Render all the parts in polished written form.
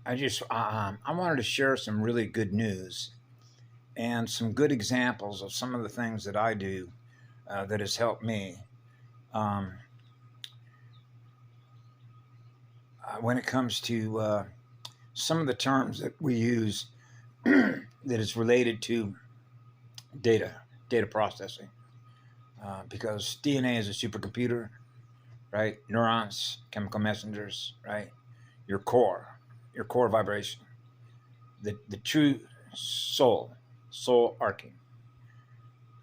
I wanted to share some really good news and some good examples of some of the things that I do that has helped me um, when it comes to some of the terms that we use that is related to data, data processing. Because DNA is a supercomputer, right? Neurons, chemical messengers, right? Your your core vibration, the true soul arcing,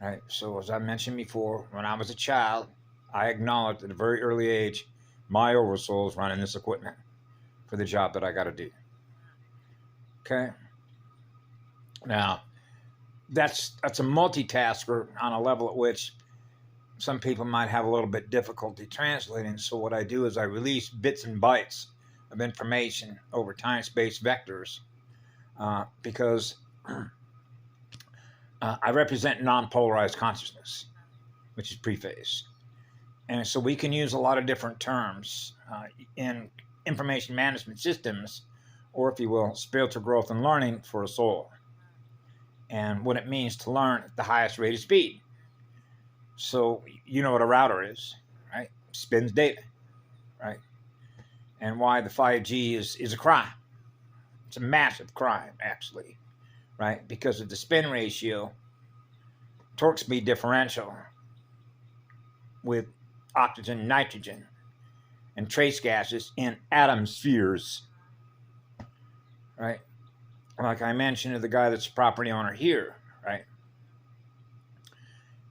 right? So as I mentioned before, when I was a child, I acknowledged at a very early age my oversoul is running this equipment for the job that I got to do. Okay. Now that's a multitasker on a level at which some people might have a little bit difficulty translating. So what I do is I release bits and bytes of information over time-space vectors because I represent non-polarized consciousness, which is pre-phase. And so we can use a lot of different terms in information management systems, or if you will, spiritual growth and learning for a soul, and what it means to learn at the highest rate of speed. So you know what a router is, right? Spins data, right? And why the 5G is a crime. It's a massive crime, actually, right? Because of the spin ratio, torque speed differential with oxygen, nitrogen, and trace gases in atom spheres, right? Like I mentioned to the guy that's a property owner here, right?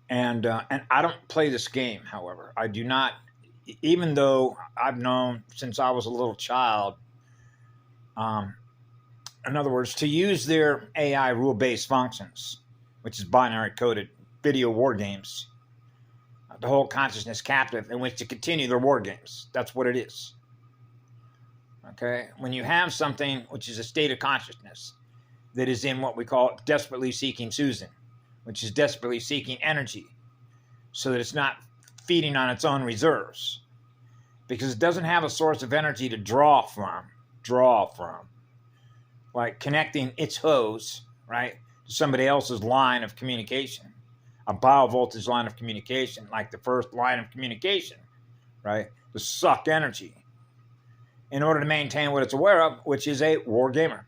And I don't play this game, however. I do not, even though I've known since I was a little child, in other words, to use their AI rule-based functions, which is binary coded video war games, to hold consciousness captive in which to continue their war games. That's what it is. Okay? When you have something which is a state of consciousness that is in what we call desperately seeking Susan, which is desperately seeking energy so that it's not feeding on its own reserves because it doesn't have a source of energy to draw from, like connecting its hose, right, to somebody else's line of communication, a biovoltage line of communication, like the first line of communication, right, to suck energy in order to maintain what it's aware of, which is a war gamer.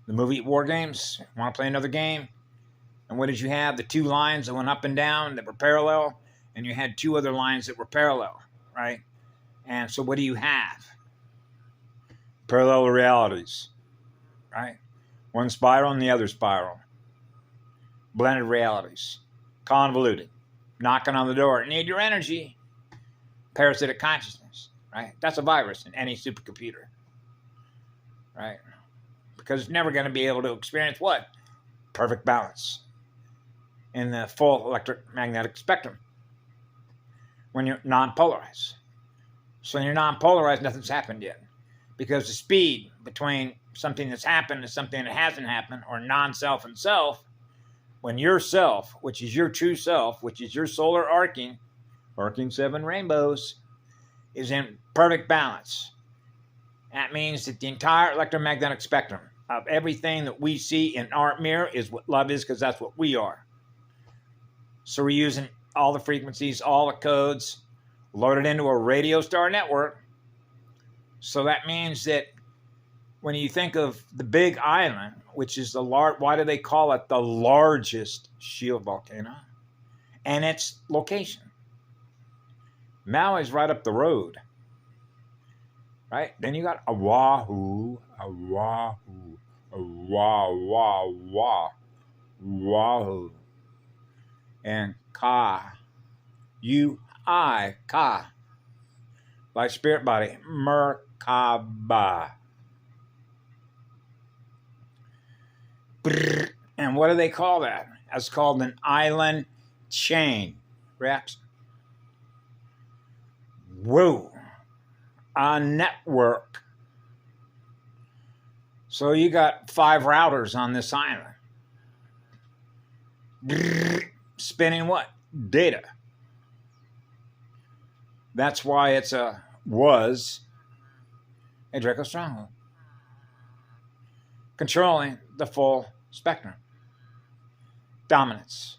The movie War Games, want to play another game? And what did you have? The two lines that went up and down that were parallel, and you had two other lines that were parallel, right? And so what do you have? Parallel realities, right? One spiral and the other spiral. Blended realities. Convoluted. Knocking on the door. Need your energy. Parasitic consciousness, right? That's a virus in any supercomputer, right? Because it's never going to be able to experience what? Perfect balance in the full electromagnetic spectrum when you're non-polarized. So when you're non-polarized, nothing's happened yet. Because the speed between something that's happened and something that hasn't happened, or non-self and self, when your self, which is your true self, which is your solar arcing 7 rainbows, is in perfect balance. That means that the entire electromagnetic spectrum of everything that we see in our mirror is what love is, because that's what we are. So we're using all the frequencies, all the codes, loaded into a radio star network. So that means that when you think of the Big Island, which is why do they call it the largest shield volcano? And its location. Maui's right up the road. Right? Then you got Oahu, Oahu, and Ka, Ka, like spirit body, Merkaba. And what do they call that? That's called an island chain reaction. Whoa. A network. So you got 5 routers on this island. Spinning what? Data. That's why it's a was a Draco stronghold, controlling the full spectrum. Dominance.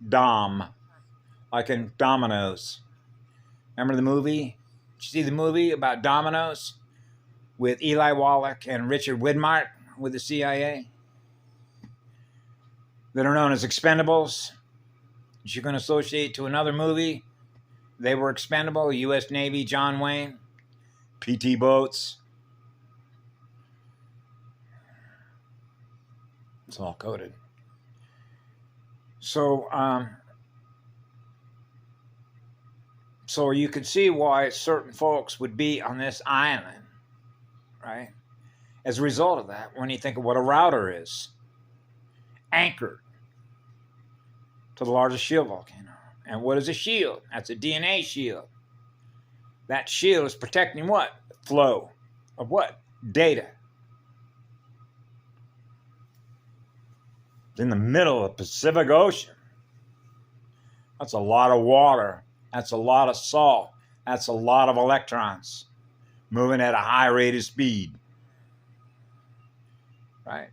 Dom. Like in dominoes. Remember the movie? Did you see the movie about dominoes with Eli Wallach and Richard Widmark with the CIA? That are known as Expendables. That you can associate to another movie. They were expendable. U.S. Navy, John Wayne, P.T. Boats. It's all coded. So you could see why certain folks would be on this island, right? As a result of that, when you think of what a router is, anchored to the largest shield volcano. And what is a shield? That's a DNA shield. That shield is protecting what? The flow of what? Data. It's in the middle of the Pacific Ocean. That's a lot of water. That's a lot of salt. That's a lot of electrons moving at a high rate of speed. Right?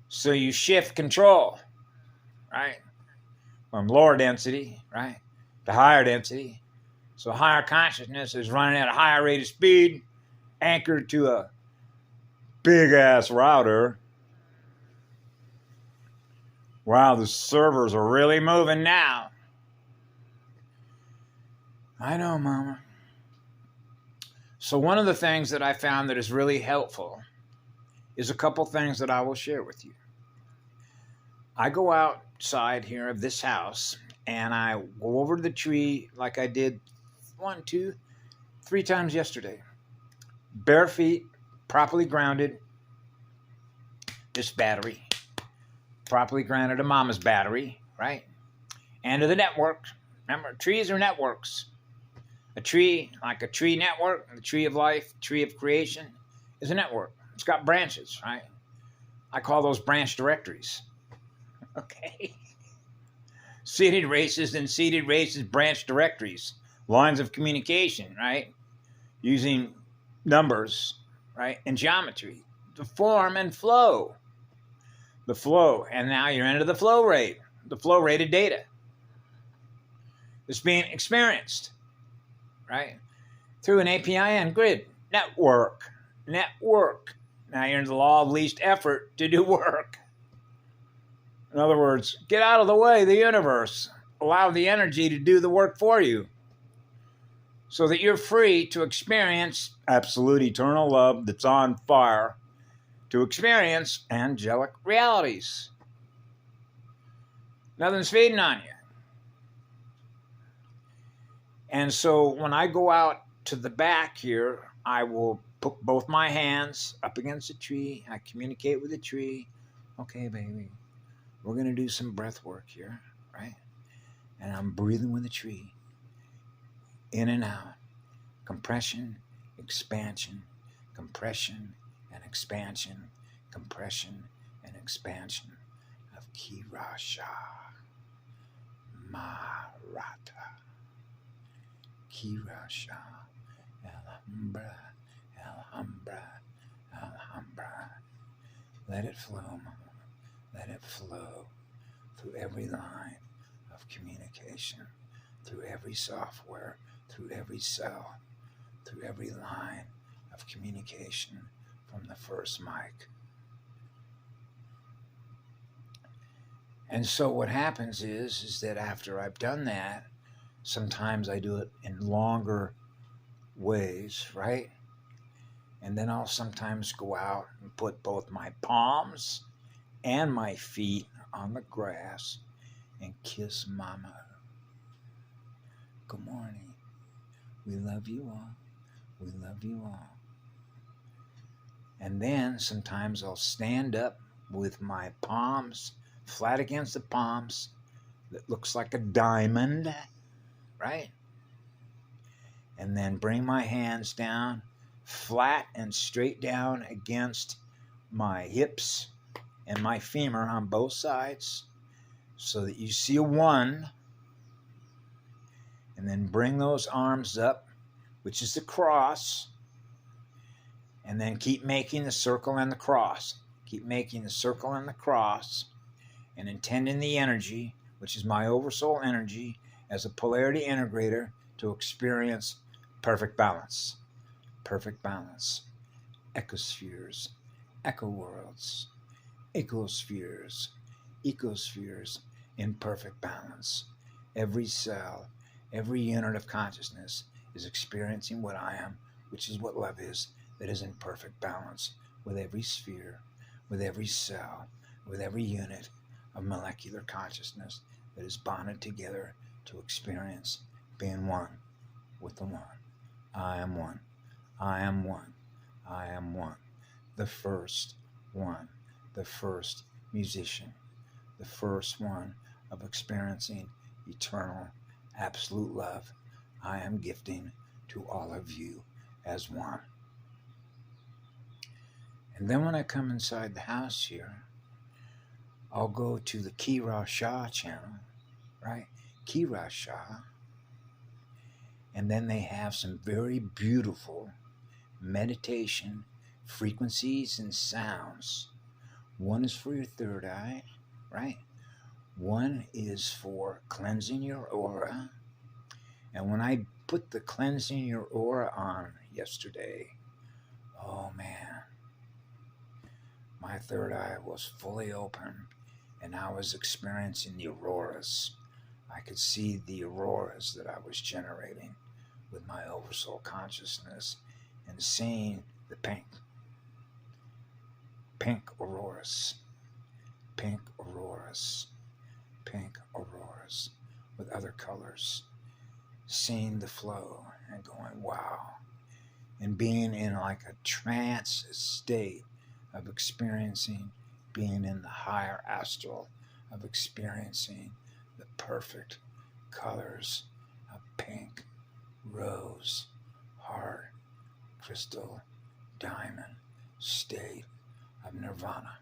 So you shift control, right? From lower density, right, to higher density. So higher consciousness is running at a higher rate of speed, anchored to a big-ass router. Wow, the servers are really moving now. I know, Mama. So one of the things that I found that is really helpful is a couple things that I will share with you. I go outside here of this house and I go over to the tree like I did 1, 2, 3 times yesterday. Bare feet, properly grounded. This battery, properly grounded to Mama's battery, right? And to the network. Remember, trees are networks. A tree, like a tree network, the tree of life, tree of creation, is a network. It's got branches, right? I call those branch directories. Okay. Seated races and seated races, branch directories, lines of communication, right? Using numbers, right? And geometry, the form and flow. The flow, and now you're into the flow rate of data. It's being experienced, right? Through an APIN grid, network. Now you're into the law of least effort to do work. In other words, get out of the way of the universe. Allow the energy to do the work for you so that you're free to experience absolute eternal love that's on fire, to experience angelic realities. Nothing's feeding on you. And so when I go out to the back here, I will put both my hands up against the tree. I communicate with the tree. Okay, baby. We're going to do some breath work here, right? And I'm breathing with the tree. In and out. Compression, expansion, compression, and expansion, compression, and expansion of Kirasha Marata. Kirasha Alhambra, Alhambra, Alhambra. Let it flow, Mama. Let it flow through every line of communication, through every software, through every cell, through every line of communication from the first mic. And so what happens is that after I've done that, sometimes I do it in longer ways, right? And then I'll sometimes go out and put both my palms and my feet on the grass and kiss Mama. Good morning. We love you all. We love you all. And then sometimes I'll stand up with my palms flat against the palms that looks like a diamond, right? And then bring my hands down flat and straight down against my hips and my femur on both sides so that you see a 1. And then bring those arms up, which is the cross, And then keep making the circle and the cross. Keep making the circle and the cross and intending the energy, which is my oversoul energy, as a polarity integrator to experience perfect balance. Perfect balance. Ecospheres, echo worlds, ecospheres, ecospheres in perfect balance. Every cell, every unit of consciousness is experiencing what I am, which is what love is, that is in perfect balance with every sphere, with every cell, with every unit of molecular consciousness that is bonded together to experience being one with the one. I am one. I am one. I am one. The first one. The first musician. The first one of experiencing eternal, absolute love. I am gifting to all of you as one. And then when I come inside the house here, I'll go to the Kira Shah channel, right? Kira Shah. And then they have some very beautiful meditation frequencies and sounds. One is for your third eye, right? One is for cleansing your aura. And when I put the cleansing your aura on yesterday, oh man, my third eye was fully open and I was experiencing the auroras. I could see the auroras that I was generating with my oversoul consciousness and seeing the pink auroras, pink auroras, pink auroras with other colors, seeing the flow and going, wow, and being in like a trance state of experiencing being in the higher astral, of experiencing the perfect colors of pink, rose, heart, crystal, diamond, state of nirvana,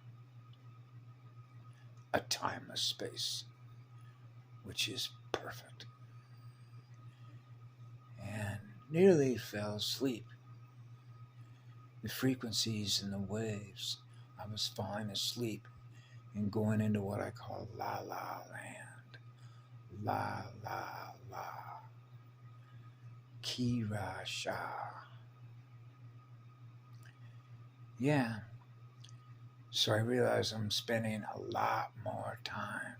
a timeless space, which is perfect. And nearly fell asleep. The frequencies and the waves, I was falling asleep and going into what I call la la land. La la la. Kira Shah. Yeah. So I realized I'm spending a lot more time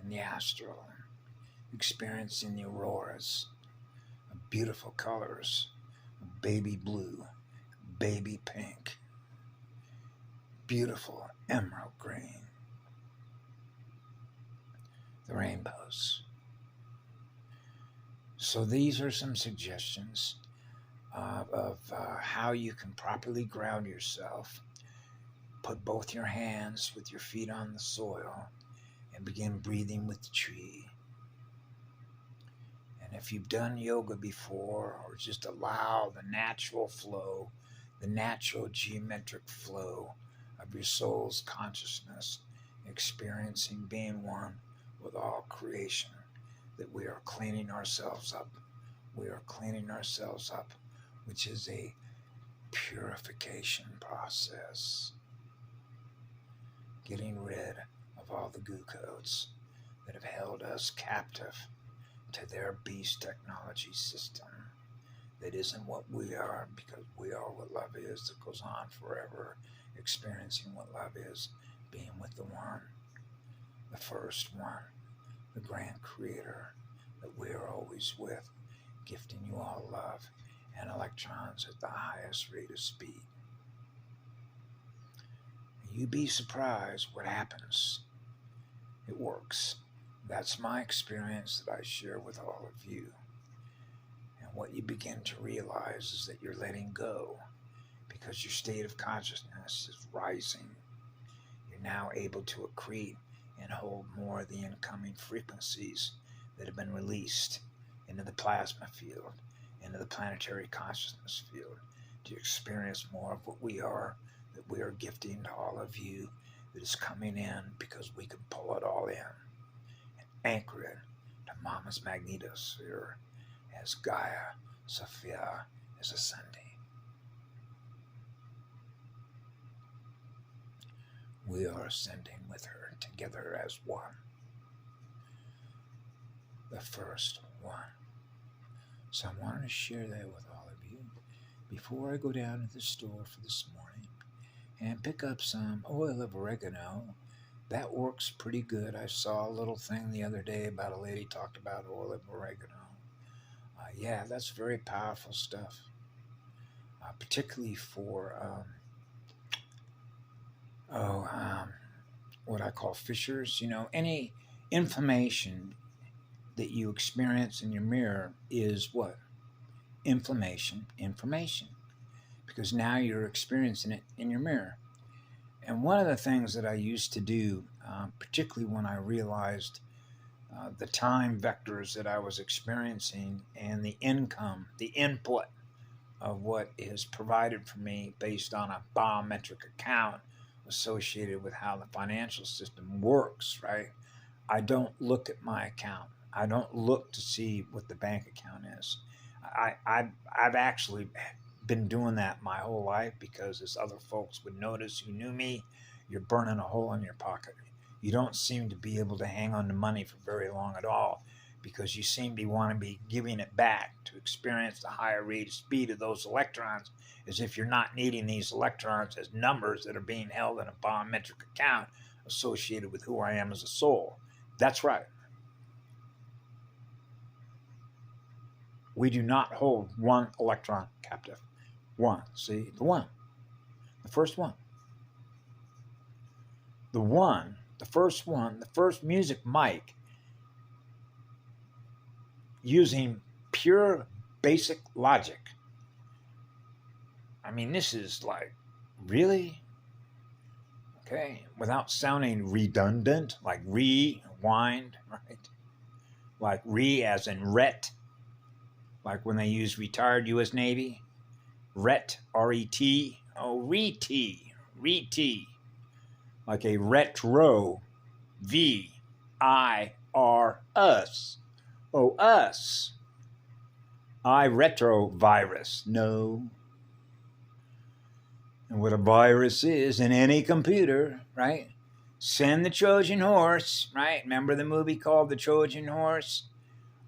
in the astral, experiencing the auroras of beautiful colors, baby blue, baby pink, beautiful emerald green, the rainbows. So these are some suggestions of how you can properly ground yourself. Put both your hands with your feet on the soil and begin breathing with the tree. And if you've done yoga before, or just allow the natural flow, the natural geometric flow of your soul's consciousness, experiencing being one with all creation, that we are cleaning ourselves up. We are cleaning ourselves up, which is a purification process. Getting rid of all the goo codes that have held us captive to their beast technology system that isn't what we are, because we are what love is, that goes on forever, experiencing what love is, being with the one, the first one, the grand creator that we are always with, gifting you all love and electrons at the highest rate of speed. You'd be surprised what happens. It works. That's my experience that I share with all of you. And what you begin to realize is that you're letting go because your state of consciousness is rising. You're now able to accrete and hold more of the incoming frequencies that have been released into the plasma field, into the planetary consciousness field, to experience more of what we are, that we are gifting to all of you, that is coming in because we can pull it all in and anchor it to Mama's magnetosphere as Gaia, Sophia is ascending. We are ascending with her together as one. The first one. So I wanted to share that with all of you before I go down to the store for this morning and pick up some oil of oregano. That works pretty good. I saw a little thing the other day about a lady talked about oil of oregano. Yeah, that's very powerful stuff, particularly for what I call fissures. Any inflammation that you experience in your mirror is what? Inflammation, because now you're experiencing it in your mirror. And one of the things that I used to do, particularly when I realized the time vectors that I was experiencing and the income, the input of what is provided for me based on a biometric account associated with how the financial system works, right? I don't look at my account. I don't look to see what the bank account is. I've actually been doing that my whole life because, as other folks would notice who knew me, you're burning a hole in your pocket. You don't seem to be able to hang on to money for very long at all because you seem to want to be giving it back to experience the higher rate of speed of those electrons, as if you're not needing these electrons as numbers that are being held in a biometric account associated with who I am as a soul. That's right. We do not hold one electron captive. One. See, the one. The first one. The one. The first one. The first music mic using pure basic logic. I mean, this is like, really? Okay. Without sounding redundant, like rewind, right? Like as in ret. Like when they use retired U.S. Navy. Ret, R-E-T. Oh, re-T. Like a retro, V-I-R-U-S. Oh, us. Retrovirus. No. And what a virus is in any computer, right? Send the Trojan horse, right? Remember the movie called The Trojan Horse?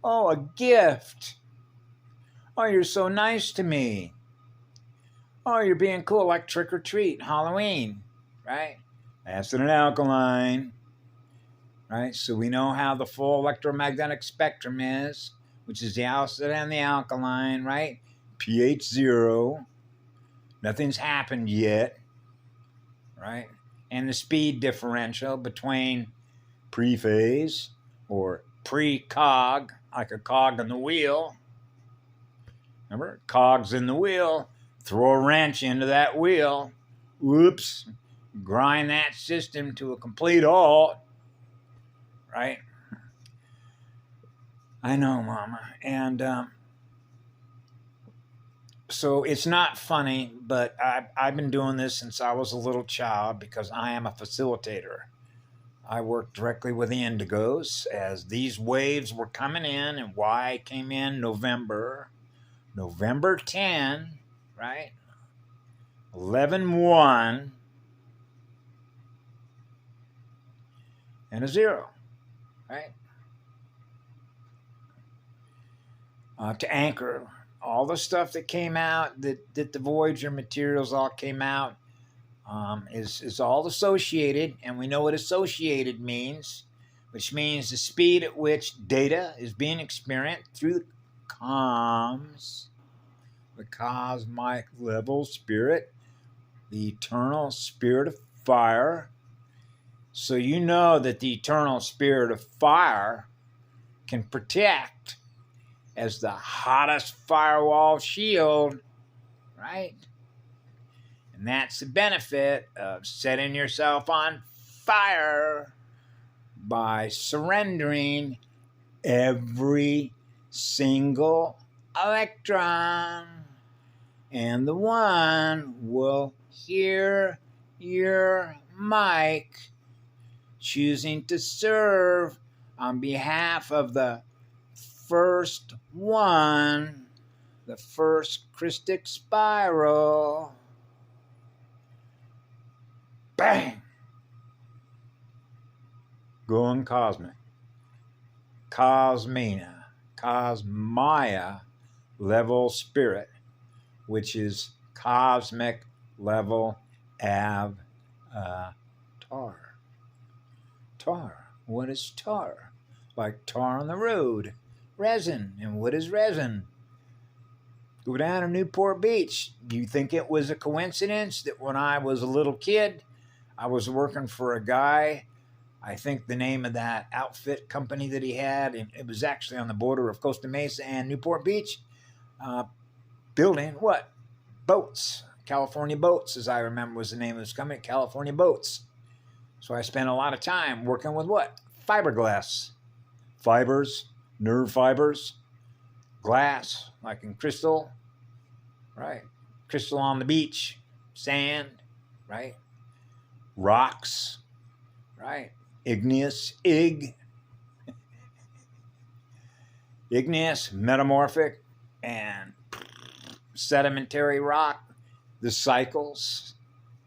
Oh, a gift. Oh, you're so nice to me. Oh, you're being cool, like trick or treat, Halloween, right? Acid and alkaline, right? So we know how the full electromagnetic spectrum is, which is the acid and the alkaline, right? pH 0. Nothing's happened yet, right? And the speed differential between pre-phase or pre-cog, like a cog in the wheel. Remember, cogs in the wheel. Throw a wrench into that wheel. Whoops. Grind that system to a complete halt. Right? I know, Mama. And so it's not funny, but I've been doing this since I was a little child because I am a facilitator. I worked directly with the indigos as these waves were coming in, and why I came in November 10, right? 11-1 and a 0, right? To anchor all the stuff that came out, that the Voyager materials all came out, is all associated, and we know what associated means, which means the speed at which data is being experienced through the comms, the cosmic level spirit, the eternal spirit of fire. So you know that the eternal spirit of fire can protect as the hottest firewall shield, right? And that's the benefit of setting yourself on fire by surrendering every single electron. And the one will hear your mic choosing to serve on behalf of the first one, the first Kristic spiral. Bang! going cosmic. Cosmina, Cosmia level spirit, which is cosmic level avatar. Tar. What is tar? Like tar on the road. Resin. And what is resin? Go down to Newport Beach. Do you think it was a coincidence that when I was a little kid, I was working for a guy, I think the name of that outfit company that he had, and it was actually on the border of Costa Mesa and Newport Beach, building what? Boats. California Boats, as I remember, was the name of this company, California Boats. So I spent a lot of time working with what? Fiberglass. Fibers, nerve fibers, glass, like in crystal, right? Crystal on the beach, sand, right? Rocks, right? Igneous, igneous, metamorphic, and sedimentary rock, the cycles,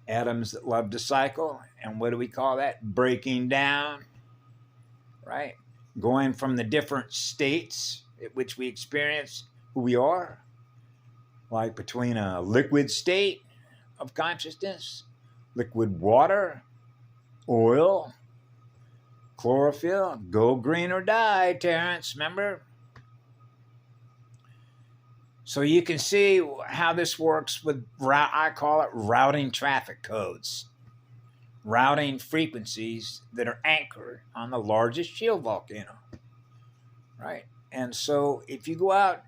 atoms that love to cycle. And what do we call that? Breaking down, right? Going from the different states at which we experience who we are, like between a liquid state of consciousness, liquid water, oil, chlorophyll, go green or die, Terrence, remember? So you can see how this works with, I call it routing traffic codes, routing frequencies that are anchored on the largest shield volcano, right? And so if you go out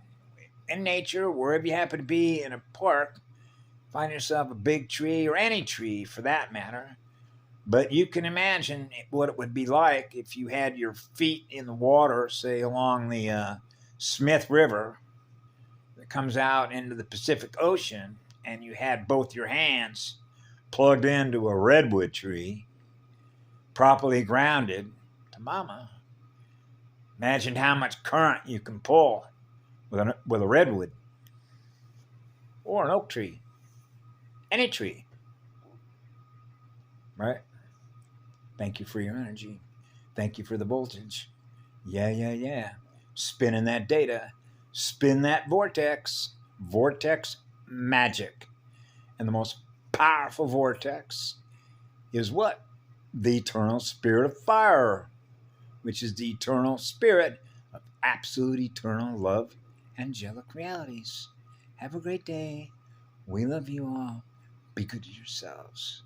in nature, wherever you happen to be in a park, find yourself a big tree or any tree for that matter, but you can imagine what it would be like if you had your feet in the water, say along the Smith River, that comes out into the Pacific Ocean, and you had both your hands plugged into a redwood tree, properly grounded to mama. Imagine how much current you can pull with a redwood or an oak tree, any tree, right? Thank you for your energy. Thank you for the voltage. Yeah. Spinning that data. Spin that vortex. Vortex magic. And the most powerful vortex is what? The eternal spirit of fire, which is the eternal spirit of absolute eternal love, angelic realities. Have a great day. We love you all. Be good to yourselves.